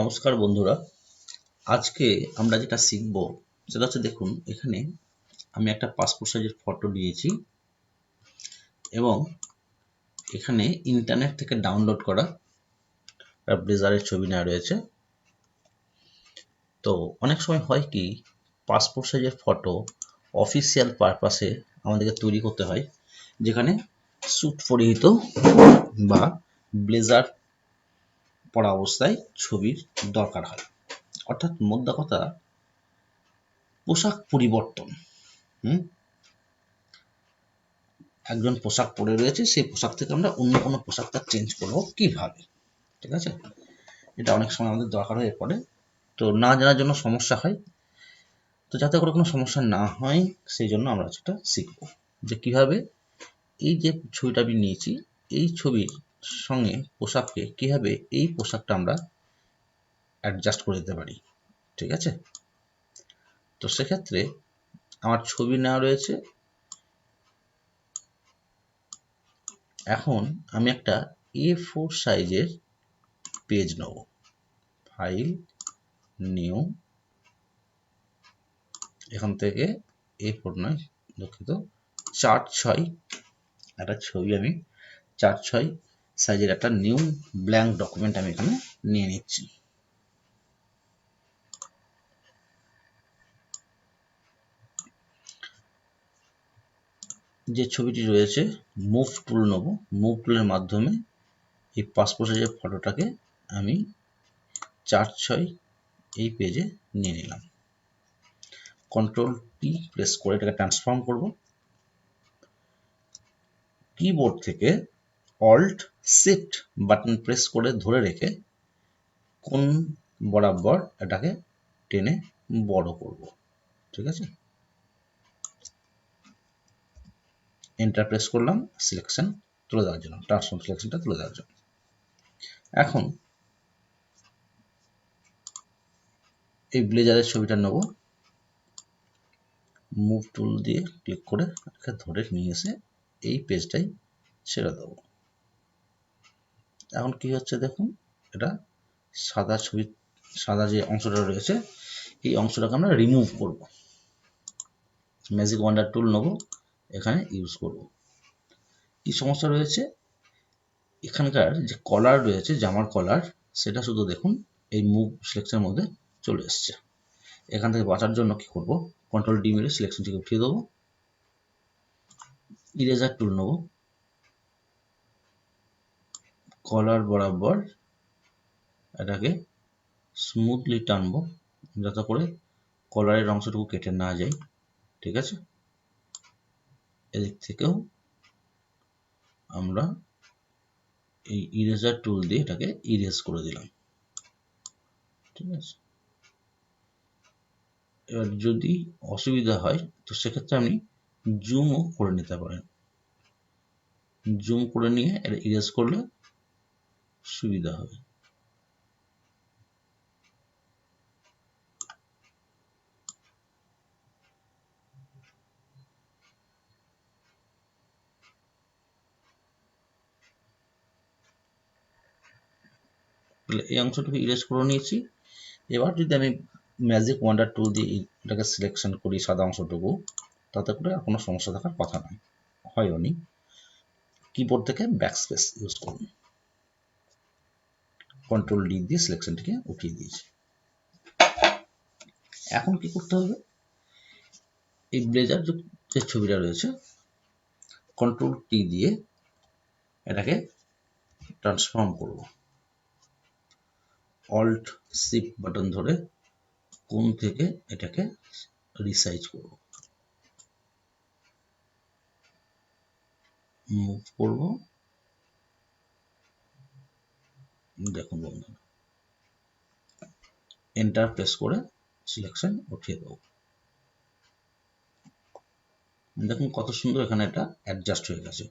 নমস্কার বন্ধুরা, আজকে আমরা যেটা শিখব সেটা হচ্ছে, দেখুন এখানে আমি একটা পাসপোর্ট সাইজের ফটো নিয়েছি এবং এখানে ইন্টারনেট থেকে ডাউনলোড করা ব্লেজারের ছবি নেওয়া রয়েছে। তো অনেক সময় হয় কি, পাসপোর্ট সাইজের ফটো অফিসিয়াল পারপাসে আমাদেরকে তৈরি করতে হয়, যেখানে স্যুট পরিহিত বা ব্লেজার পরা অবস্থায় ছবির দরকার হয়। অর্থাৎ মোদ্দা কথা, পোশাক পরিবর্তন। একজন পোশাক পরে রয়েছে, সেই পোশাক থেকে আমরা অন্য কোনো পোশাক তার চেঞ্জ করবো কিভাবে, ঠিক আছে? এটা অনেক সময় আমাদের দরকার হয়ে পড়ে, তো না জানার জন্য সমস্যা হয়। তো যাতে করে কোনো সমস্যা না হয় সেই জন্য আমরা সেটা শিখবো যে কিভাবে এই যে ছবিটা আমি নিয়েছি, এই ছবির সঙ্গে পোশাককে কিভাবে এই পোশাকটা আমরা অ্যাডজাস্ট করে দিতে পারি, ঠিক আছে? তো সেক্ষেত্রে আমার ছবি নেওয়া রয়েছে। এখন আমি একটা A4 সাইজের পেজ নেব। ফাইল, নিউ, এখান থেকে A4 নয়, দুঃখিত, 4x6 একটা ছবি আমি 4x6 সাইজের একটা নিউ ব্ল্যাঙ্ক ডকুমেন্ট আমি এখানে নিয়ে নিচ্ছি। যে ছবিটি রয়েছে, মুভ টুল নেব। মুভ টুলের মাধ্যমে এই পাসপোর্ট সাইজের ফটোটাকে আমি 4x6 এই পেজে নিয়ে নিলাম। Ctrl+T প্রেস করে এটাকে ট্রান্সফর্ম করব। কিবোর্ড থেকে Alt+Shift বাটন প্রেস করে ধরে রেখে কোণ বরাবর এটাকে টেনে বড় করব, ঠিক আছে? এন্টার প্রেস করলাম সিলেকশন তুলে দেওয়ার জন্য, ট্রান্সফর্ম সিলেকশনটা তুলে দেওয়ার জন্য। এখন এই ব্লেজারের ছবিটা নেব, মুভ টুল দিয়ে ক্লিক করে ধরে নিয়ে এসে এই পেজটাই ছেড়ে দেবো। এখন কি হচ্ছে দেখুন, এটা সাদা ছবি, সাদা যে অংশটা রয়েছে এই অংশটাকে আমরা রিমুভ করব। ম্যাজিক ওয়ান্ডার টুল নেব, এখানে ইউজ করব। কি সমস্যা রয়েছে, এখানকার যে কলার রয়েছে, জামার কলার, সেটা শুধু দেখুন এই মুভ সিলেকশনের মধ্যে চলে এসছে। এখান থেকে বাঁচার জন্য কি করব, Ctrl+D মেরে সিলেকশন থেকে উঠিয়ে দেবো। ইরেজার টুল নেব, কলার বরাবর এটাকে স্মুথলি টানবো যাতে করে কলারের অংশটুকু কেটে না যায়, ঠিক আছে? এদিক থেকেও আমরা এই ইরেজার টুল দিয়ে এটাকে ইরেজ করে দিলাম, ঠিক আছে? এবার যদি অসুবিধা হয় তো সেক্ষেত্রে আপনি জুমও করে নিতে পারেন। জুম করে নিয়ে এটা ইরেজ করলে সুবিধা হবে। এই অংশটুকু ইরেজ করে নিয়েছি। এবার যদি আমি ম্যাজিক ওয়ান্ডার টুল দিয়ে এটাকে সিলেকশন করি সাদা অংশটুকু, তাতে করে আর কোনো সমস্যা থাকার কথা নয়, হয়নি। কিবোর্ড থেকে ব্যাকস্পেস ইউজ করুন। Ctrl+D দিয়ে সিলেকশনটিকে উঠিয়ে দিয়েছি। এখন কি করতে হবে, এই ব্লেজার যে ছবিটা রয়েছে, Ctrl+T দিয়ে এটাকে ট্রান্সফর্ম করব। Alt+Shift বাটন ধরে কোণ থেকে এটাকে রিসাইজ করব, মুভ করব। দেখুন বন্ধু, এন্টার প্রেস করে সিলেকশন উঠিয়ে দেবো। দেখুন কত সুন্দর এখানে এটা অ্যাডজাস্ট হয়ে গেছে।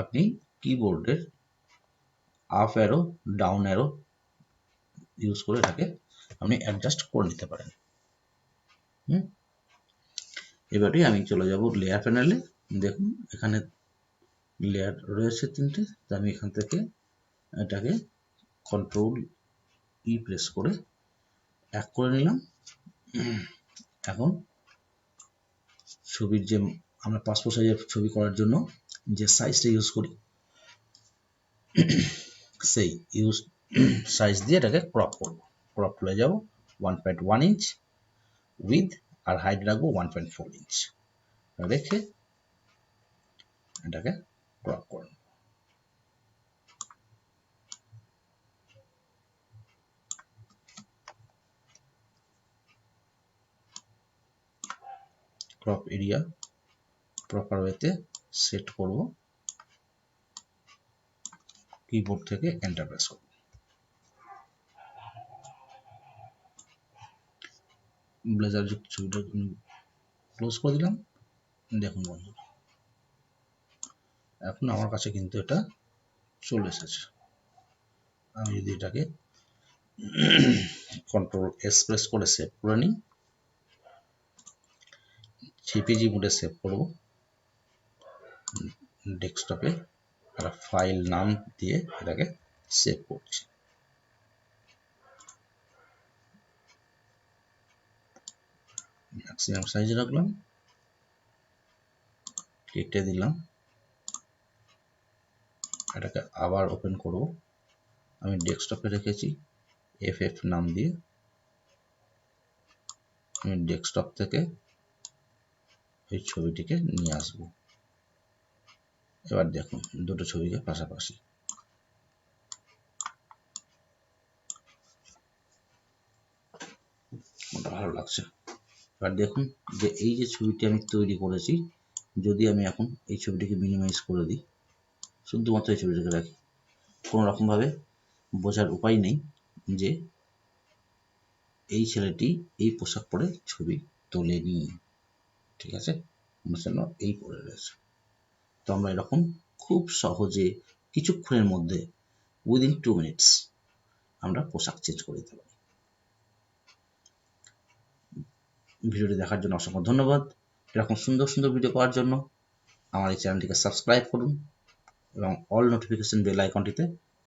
আপনি কিবোর্ডের up arrow, down arrow use করে এটাকে আপনি অ্যাডজাস্ট করে নিতে পারেন। এবারে আমি চলে যাব লেয়ার প্যানেলে। দেখুন এখানে লেয়ার রয়েছে 3টে, তো আমি এখান থেকে এটাকে Ctrl+ ই প্রেস করে এক করে নিলাম। এখন ছবির যে আমরা পাসপোর্ট সাইজের ছবি করার জন্য যে সাইজটা ইউজ করি সেই ইউজ সাইজ দিয়ে এটাকে ক্রপ করব। ক্রপ করে যাব 1.1 ইঞ্চ, উইথ আর হাইট রাখবো 1.4 ইঞ্চ রেখে এটাকে ক্রপ করব। ক্রপ এরিয়া প্রপার ওয়েতে সেট করব। কিবোর্ড থেকে এন্টার প্রেস করব। ব্লেজার যুক্ত ছবিটা ক্লোজ করে দিলাম। দেখুন বন্ধুরা, এখন আমার কাছে কিন্তু এটা চলে এসেছে। আমি যদি এটাকে কন্ট্রোল এস প্রেস করে সেভ করে নিই, জেপিজি মোডে সেভ করব, ডেস্কটপে একটা ফাইল নাম দিয়ে এটাকে সেভ করছি। ম্যাক্সিমাম সাইজ রাখলাম, কেটে দিলাম। এটাকে আবার ওপেন করব। আমি ডেস্কটপে রেখেছি এফ নাম দিয়ে। আমি ডেস্কটপ থেকে এই ছবিটিকে নিয়ে আসব। এবার দেখুন দুটো ছবিকে পাশাপাশি। ভালো লাগছে। এবার দেখুন যে এই যে ছবিটি আমি তৈরি করেছি, যদি আমি এখন এই ছবিটিকে মিনিমাইজ করে দিই, শুধুমাত্র এই ছবিটাকে রাখি, কোনো রকমভাবে বোঝার উপায় নেই যে এই ছেলেটি এই পোশাক পরে ছবি তোলেনি। ঠিক আছে, জন্য এই পরে রয়েছে। তো আমরা এরকম খুব সহজে কিছুক্ষণের মধ্যে উইদিন 2 মিনিটস আমরা পোশাক চেঞ্জ করে দিতে পারি। ভিডিওটি দেখার জন্য অসংখ্য ধন্যবাদ। এরকম সুন্দর সুন্দর ভিডিও পাওয়ার জন্য আমার এই চ্যানেলটিকে সাবস্ক্রাইব করুন এবং অল নোটিফিকেশন বেল আইকনটিতে